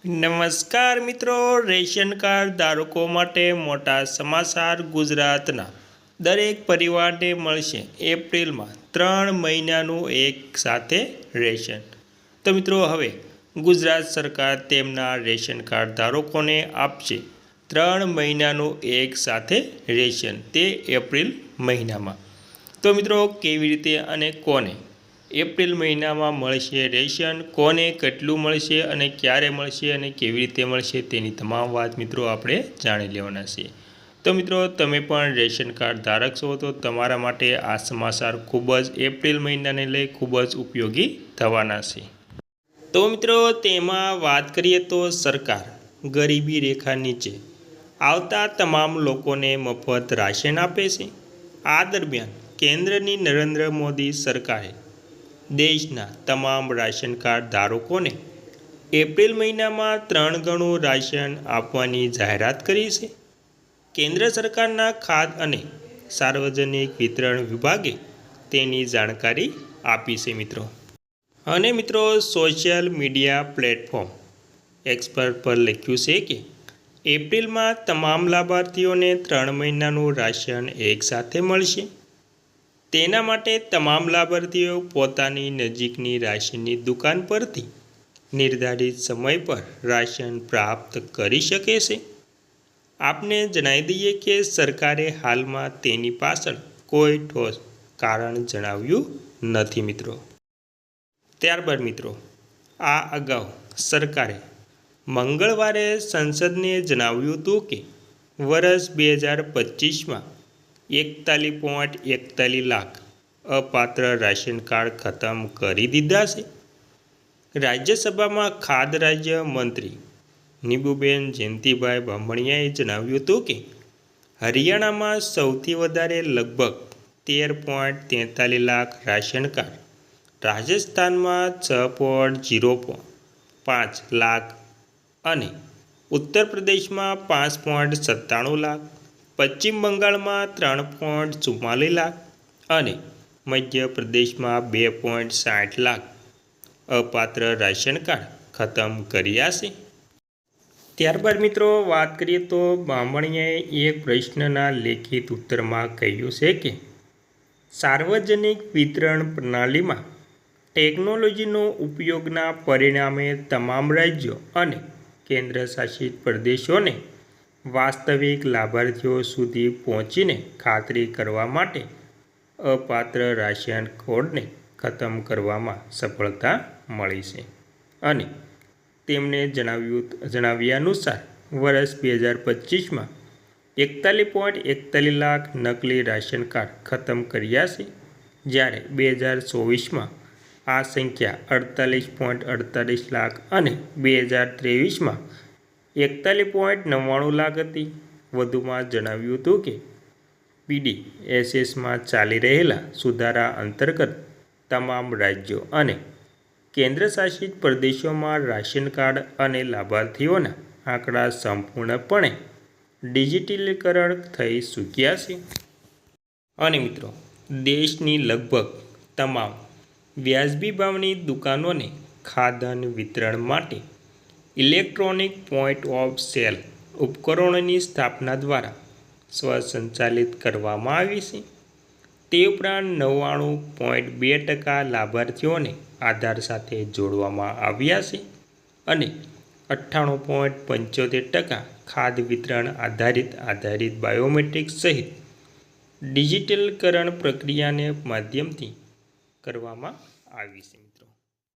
નમસ્કાર મિત્રો, ration card ધારકો માટે મોટા સમાચાર। ગુજરાતના દરેક પરિવારને મળશે એપ્રિલમાં 3 મહિનાનું એક સાથે રેશન। તો મિત્રો હવે ગુજરાત સરકાર તેમના રેશન કાર્ડ ધારકોને આપશે 3 મહિનાનું એક સાથે રેશન, તે એપ્રિલ મહિનામાં। તો મિત્રો કેવી રીતે અને કોને એપ્રિલ મહિનામાં મળશે રેશન, કોને કેટલું મળશે અને ક્યારે મળશે અને કેવી રીતે મળશે તેની તમામ વાત મિત્રો આપણે જાણી લેવાના છે। તો મિત્રો તમે પણ રેશન કાર્ડ ધારક છો તો તમારા માટે આ સમાચાર ખૂબ જ એપ્રિલ મહિનાને લઈ ખૂબ જ ઉપયોગી થવાના છે। તો મિત્રો તેમાં વાત કરીએ તો સરકાર ગરીબી રેખા નીચે આવતા તમામ લોકોને મફત રાશન આપે છે। આ દરમિયાન કેન્દ્રની નરેન્દ્ર મોદી સરકારે દેશના તમામ રાશન કાર્ડ ધારકોને એપ્રિલ મહિનામાં 3 ગણું રાશન આપવાની જાહેરાત કરી છે। કેન્દ્ર સરકારના ખાદ્ય અને સાર્વજનિક વિતરણ વિભાગે તેની જાણકારી આપી છે મિત્રો। અને મિત્રો સોશિયલ મીડિયા પ્લેટફોર્મ એક્સ પર લખ્યું છે કે એપ્રિલમાં તમામ લાભાર્થીઓને 3 મહિનાનું રાશન એકસાથે મળશે। તેના માટે તમામ લાભાર્થીઓ પોતાની નજીકની રાશનની દુકાન પરથી નિર્ધારિત સમય પર રાશન પ્રાપ્ત કરી શકે છે। આપને જણાવી દઈએ કે સરકારે હાલમાં તેની પાછળ કોઈ ઠોસ કારણ જણાવ્યું નથી મિત્રો। ત્યારબાદ મિત્રો આ અગાઉ સરકારે મંગળવારે સંસદને જણાવ્યું હતું કે વર્ષ 2025માં 41.41 લાખ અપાત્ર રાશન કાર્ડ ખતમ કરી દીધા છે। રાજ્યસભામાં ખાદ્ય રાજ્ય મંત્રી નીબુબેન જયંતિભાઈ બામણિયાએ જણાવ્યું હતું કે હરિયાણામાં સૌથી વધારે લગભગ 13.43 લાખ રાશન કાર્ડ, રાજસ્થાનમાં 6.05 લાખ અને ઉત્તર પ્રદેશમાં 5.97 લાખ, પશ્ચિમ બંગાળમાં 3.44 લાખ અને મધ્યપ્રદેશમાં 2.60 લાખ અપાત્ર રાશન કાર્ડ ખતમ કર્યા છે। ત્યારબાદ મિત્રો વાત કરીએ તો બામણિયાએ એક પ્રશ્નના લેખિત ઉત્તરમાં કહ્યું છે કે સાર્વજનિક વિતરણ પ્રણાલીમાં ટેકનોલોજીનો ઉપયોગના પરિણામે તમામ રાજ્યો અને કેન્દ્રશાસિત પ્રદેશોને વાસ્તવિક લાભાર્થીઓ સુધી પહોંચીને ખાતરી કરવા માટે અપાત્ર રાશન કાર્ડને ખતમ કરવામાં સફળતા મળી છે। અને તેમણે જણાવ્યા અનુસાર વર્ષ 2025માં 41.41 લાખ નકલી રાશન કાર્ડ ખતમ કર્યા છે, જ્યારે 2024માં આ સંખ્યા 48.48 લાખ અને 2023માં 41.99 લાખ હતી। વધુમાં જણાવ્યું હતું કે પીડીએસએસમાં ચાલી રહેલા સુધારા અંતર્ગત તમામ રાજ્યો અને કેન્દ્રશાસિત પ્રદેશોમાં રાશન કાર્ડ અને લાભાર્થીઓના આંકડા સંપૂર્ણપણે ડિજિટલીકરણ થઈ ચૂક્યા છે। અને મિત્રો દેશની લગભગ તમામ વ્યાજબી ભાવની દુકાનોને ખાદ્યાન્ન વિતરણ માટે ઇલેક્ટ્રોનિક પોઈન્ટ ઓફ સેલ ઉપકરણોની સ્થાપના દ્વારા સ્વસંચાલિત કરવામાં આવી છે। તે ઉપરાંત 99.2% લાભાર્થીઓને આધાર સાથે જોડવામાં આવ્યા છે અને 98.75% ખાદ્ય વિતરણ આધારિત બાયોમેટ્રિક સહિત ડિજિટલકરણ પ્રક્રિયાને માધ્યમથી કરવામાં આવી છે મિત્રો।